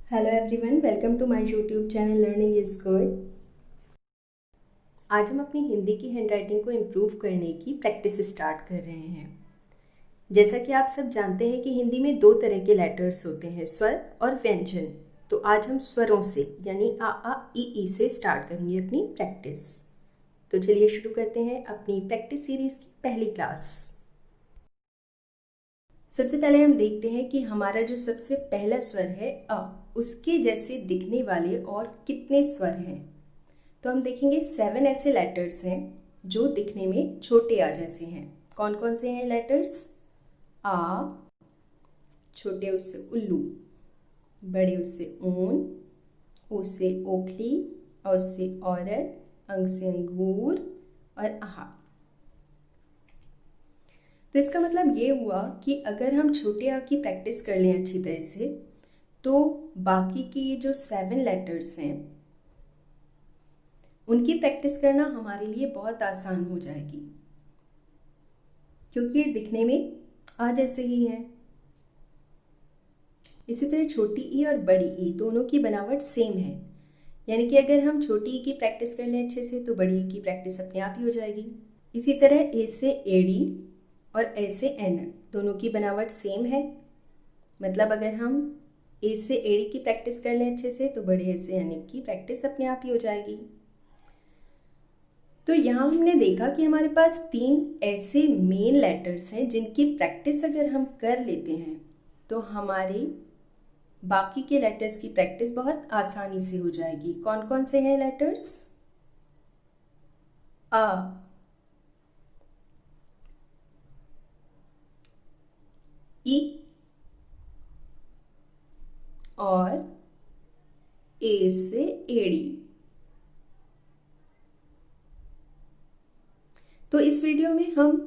Hello everyone, welcome to my YouTube channel learning is good. आज हम अपनी हिंदी की हैंडराइटिंग को इम्प्रूव करने की प्रैक्टिस स्टार्ट कर रहे हैं। जैसा कि आप सब जानते हैं कि हिंदी में दो तरह के लेटर्स होते हैं, स्वर और व्यंजन। तो आज हम स्वरों से यानी आ ई से स्टार्ट करेंगे अपनी प्रैक्टिस। तो चलिए शुरू करते हैं अपनी प्रैक्टिस सीरीज की पहली क्लास। सबसे पहले हम देखते हैं कि हमारा जो सबसे पहला स्वर है अ, उसके जैसे दिखने वाले और कितने स्वर हैं। तो हम देखेंगे 7 ऐसे लेटर्स हैं जो दिखने में छोटे आ जैसे हैं। कौन कौन से हैं लेटर्स? आ, छोटे उससे उल्लू, बड़े उससे ऊन, ऊ से ओखली, औ से औरत, अंग से अंगूर और आहा। तो इसका मतलब ये हुआ कि अगर हम छोटे आ की प्रैक्टिस कर लें अच्छी तरह से तो बाकी की जो 7 लेटर्स हैं उनकी प्रैक्टिस करना हमारे लिए बहुत आसान हो जाएगी, क्योंकि ये दिखने में आ जैसे ही हैं। इसी तरह छोटी ई और बड़ी ई दोनों की बनावट सेम है, यानी कि अगर हम छोटी ई की प्रैक्टिस कर लें अच्छे से तो बड़ी ई की प्रैक्टिस अपने आप ही हो जाएगी। इसी तरह ए से एड़ी और ए से एन दोनों की बनावट सेम है, मतलब अगर हम ए से एड़ी की प्रैक्टिस कर लें अच्छे से तो बड़े ए से एन की प्रैक्टिस अपने आप ही हो जाएगी। तो यहाँ हमने देखा कि हमारे पास 3 ऐसे मेन लेटर्स हैं जिनकी प्रैक्टिस अगर हम कर लेते हैं तो हमारी बाकी के लेटर्स की प्रैक्टिस बहुत आसानी से हो जाएगी। कौन कौन से हैं लेटर्स? आ, ई और ए से एड़ी। तो इस वीडियो में हम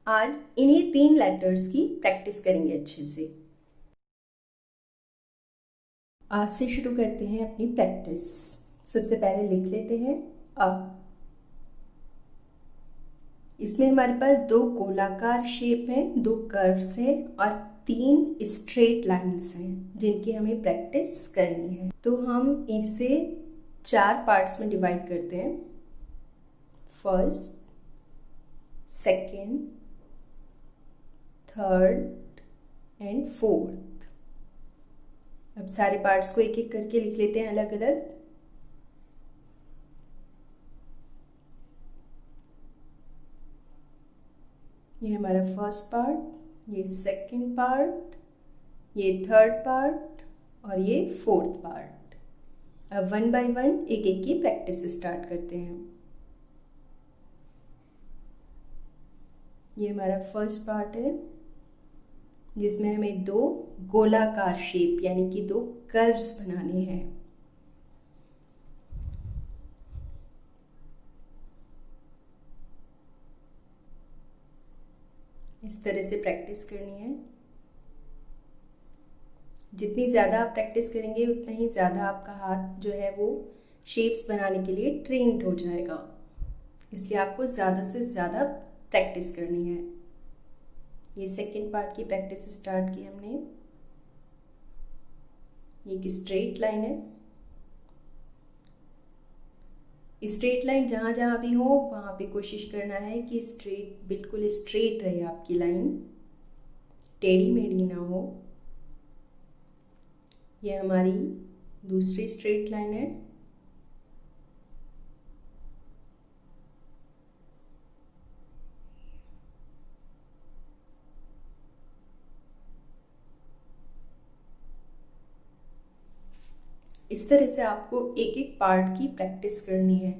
आज इन्हीं 3 लेटर्स की प्रैक्टिस करेंगे अच्छे से। आज से शुरू करते हैं अपनी प्रैक्टिस। सबसे पहले लिख लेते हैं अ। इसमें हमारे पास 2 गोलाकार शेप हैं, 2 कर्व्स हैं और 3 स्ट्रेट लाइंस हैं जिनकी हमें प्रैक्टिस करनी है। तो हम इसे 4 पार्ट्स में डिवाइड करते हैं, first, second, third and fourth. अब सारे पार्ट्स को एक एक करके लिख लेते हैं अलग अलग। ये हमारा फर्स्ट पार्ट, ये सेकंड पार्ट, ये थर्ड पार्ट और ये फोर्थ पार्ट। अब 1 बाय 1 एक एक की प्रैक्टिस स्टार्ट करते हैं। ये हमारा फर्स्ट पार्ट है जिसमें हमें 2 गोलाकार शेप यानी कि 2 कर्व्स बनाने हैं। इस तरह से प्रैक्टिस करनी है। जितनी ज़्यादा आप प्रैक्टिस करेंगे उतना ही ज़्यादा आपका हाथ जो है वो शेप्स बनाने के लिए ट्रेंड हो जाएगा, इसलिए आपको ज़्यादा से ज़्यादा प्रैक्टिस करनी है। ये सेकेंड पार्ट की प्रैक्टिस स्टार्ट की हमने। ये एक स्ट्रेट लाइन है। स्ट्रेट लाइन जहाँ जहाँ भी हो वहाँ पे कोशिश करना है कि स्ट्रेट, बिल्कुल स्ट्रेट रहे आपकी लाइन, टेढ़ी मेढ़ी ना हो। ये हमारी दूसरी स्ट्रेट लाइन है। इस तरह से आपको एक एक पार्ट की प्रैक्टिस करनी है।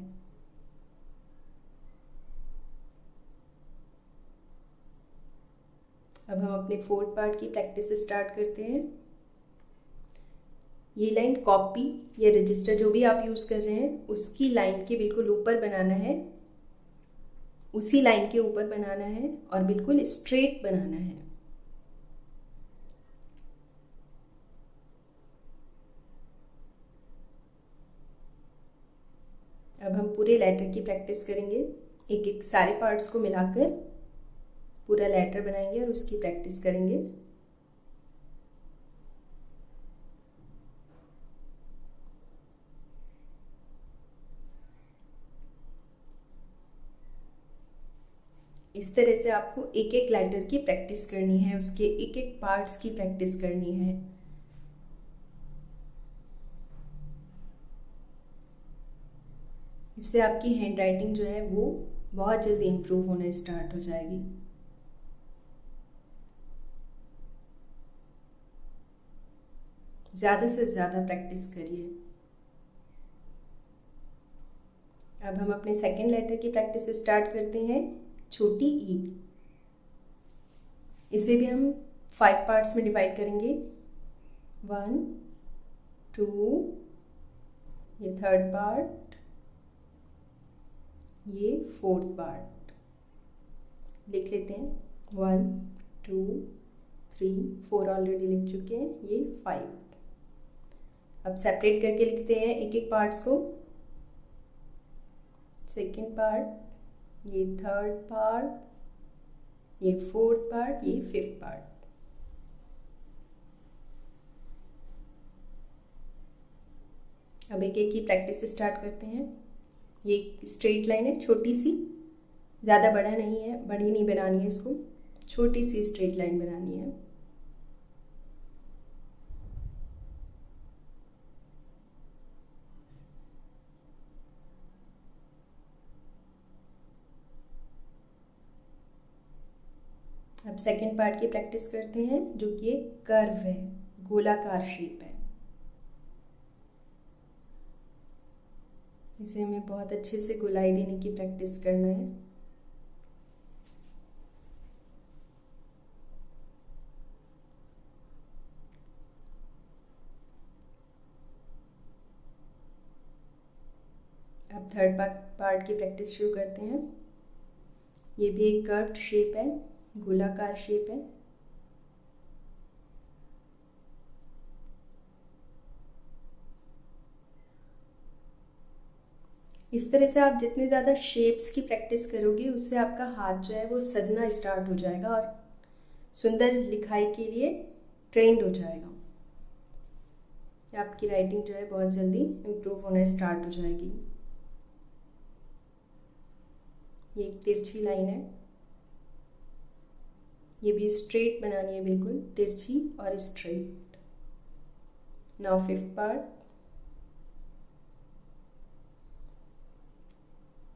अब हम अपने फोर्थ पार्ट की प्रैक्टिस स्टार्ट करते हैं। ये लाइन कॉपी या रजिस्टर जो भी आप यूज़ कर रहे हैं उसकी लाइन के बिल्कुल ऊपर बनाना है, उसी लाइन के ऊपर बनाना है और बिल्कुल स्ट्रेट बनाना है। अब हम पूरे लेटर की प्रैक्टिस करेंगे, एक एक सारे पार्ट्स को मिलाकर पूरा लेटर बनाएंगे और उसकी प्रैक्टिस करेंगे। इस तरह से आपको एक एक लेटर की प्रैक्टिस करनी है, उसके एक एक पार्ट्स की प्रैक्टिस करनी है। इससे आपकी हैंड राइटिंग जो है वो बहुत जल्दी इम्प्रूव होने स्टार्ट हो जाएगी। ज़्यादा से ज़्यादा प्रैक्टिस करिए। अब हम अपने सेकेंड लेटर की प्रैक्टिस स्टार्ट करते हैं, छोटी ई। इसे भी हम 5 पार्ट्स में डिवाइड करेंगे। 1 2, ये थर्ड पार्ट, ये फोर्थ पार्ट। लिख लेते हैं 1 2 3 4 ऑलरेडी लिख चुके हैं, ये 5। अब सेपरेट करके लिखते हैं एक एक पार्ट्स को। सेकेंड पार्ट, ये थर्ड पार्ट, ये फोर्थ पार्ट, ये फिफ्थ पार्ट। अब एक एक की प्रैक्टिस स्टार्ट करते हैं। ये स्ट्रेट लाइन है छोटी सी, ज़्यादा बड़ा नहीं है, बड़ी नहीं बनानी है इसको, छोटी सी स्ट्रेट लाइन बनानी है। अब सेकेंड पार्ट की प्रैक्टिस करते हैं, जो कि एक कर्व है, गोलाकार शेप है। इसे हमें बहुत अच्छे से गोलाई देने की प्रैक्टिस करना है। अब थर्ड पार्ट की प्रैक्टिस शुरू करते हैं। ये भी एक कर्व्ड शेप है, गोलाकार शेप है। इस तरह से आप जितने ज़्यादा शेप्स की प्रैक्टिस करोगे, उससे आपका हाथ जो है वो सदना स्टार्ट हो जाएगा और सुंदर लिखाई के लिए ट्रेंड हो जाएगा। आपकी राइटिंग जो है बहुत जल्दी इम्प्रूव होना स्टार्ट हो जाएगी। ये एक तिरछी लाइन है, ये भी स्ट्रेट बनानी है, बिल्कुल तिरछी और स्ट्रेट। Now fifth part.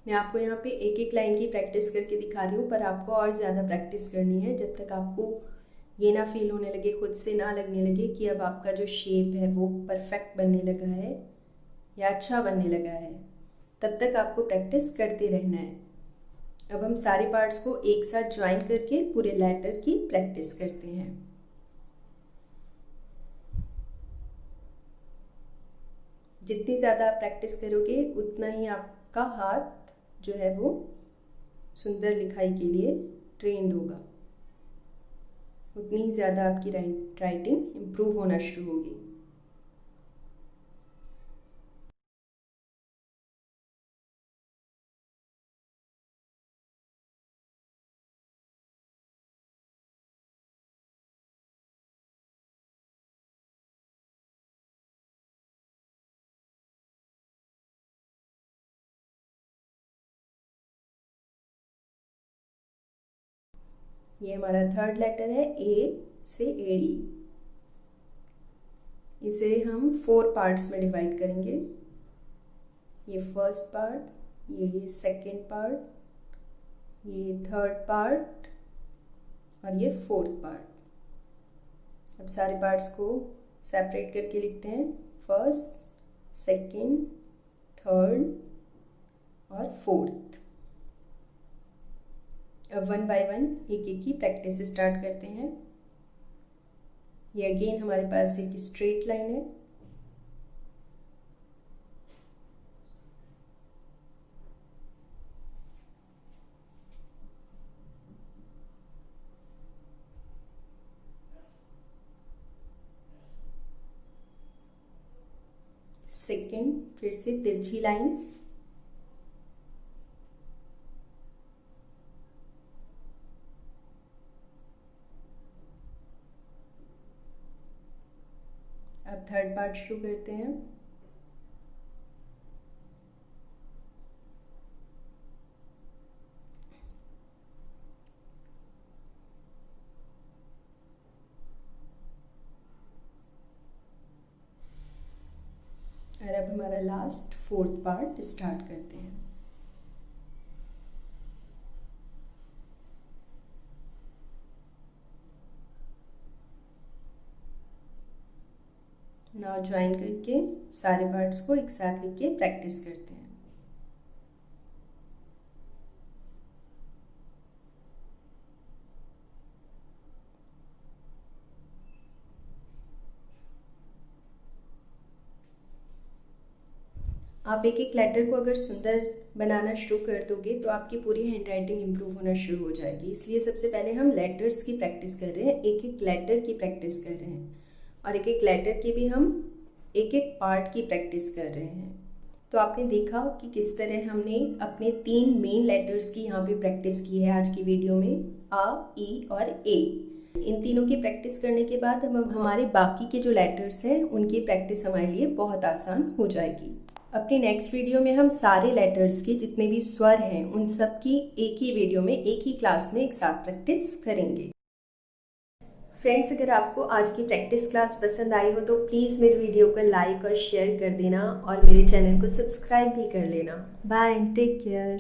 मैं आपको यहाँ पे एक एक लाइन की प्रैक्टिस करके दिखा रही हूँ, पर आपको और ज़्यादा प्रैक्टिस करनी है, जब तक आपको ये ना फील होने लगे, खुद से ना लगने लगे कि अब आपका जो शेप है वो परफेक्ट बनने लगा है या अच्छा बनने लगा है, तब तक आपको प्रैक्टिस करते रहना है। अब हम सारे पार्ट्स को एक साथ ज्वाइन करके पूरे लेटर की प्रैक्टिस करते हैं। जितनी ज़्यादा आप प्रैक्टिस करोगे, उतना ही आपका हाथ जो है वो सुंदर लिखाई के लिए ट्रेंड होगा, उतनी ही ज़्यादा आपकी राइटिंग इम्प्रूव होना शुरू होगी। ये हमारा थर्ड लेटर है, ए से एडी। इसे हम 4 पार्ट्स में डिवाइड करेंगे। ये फर्स्ट पार्ट, ये सेकेंड पार्ट, ये थर्ड पार्ट और ये फोर्थ पार्ट। अब सारे पार्ट्स को सेपरेट करके लिखते हैं, फर्स्ट, सेकेंड, थर्ड और फोर्थ। अब वन बाय वन एक एक की प्रैक्टिस स्टार्ट करते हैं। ये अगेन हमारे पास एक स्ट्रेट लाइन है, सेकेंड फिर से तिरछी लाइन, अब थर्ड पार्ट शुरू करते हैं। और अब हमारा लास्ट फोर्थ पार्ट स्टार्ट करते हैं। नाउ ज्वाइन करके सारे पार्ट्स को एक साथ लिख के प्रैक्टिस करते हैं। आप एक एक लेटर को अगर सुंदर बनाना शुरू कर दोगे तो आपकी पूरी हैंड राइटिंग इम्प्रूव होना शुरू हो जाएगी। इसलिए सबसे पहले हम लेटर्स की प्रैक्टिस कर रहे हैं, एक एक लेटर की प्रैक्टिस कर रहे हैं और एक एक लेटर की भी हम एक एक पार्ट की प्रैक्टिस कर रहे हैं। तो आपने देखा कि किस तरह हमने अपने 3 मेन लेटर्स की यहाँ पे प्रैक्टिस की है आज की वीडियो में, आ, ई और ए। इन तीनों की प्रैक्टिस करने के बाद हम हमारे बाकी के जो लेटर्स हैं उनकी प्रैक्टिस हमारे लिए बहुत आसान हो जाएगी। अपनी नेक्स्ट वीडियो में हम सारे लेटर्स के जितने भी स्वर हैं उन सब की एक ही वीडियो में एक ही क्लास में एक साथ प्रैक्टिस करेंगे। फ्रेंड्स, अगर आपको आज की प्रैक्टिस क्लास पसंद आई हो तो प्लीज़ मेरे वीडियो को लाइक और शेयर कर देना और मेरे चैनल को सब्सक्राइब भी कर लेना। Bye, take care.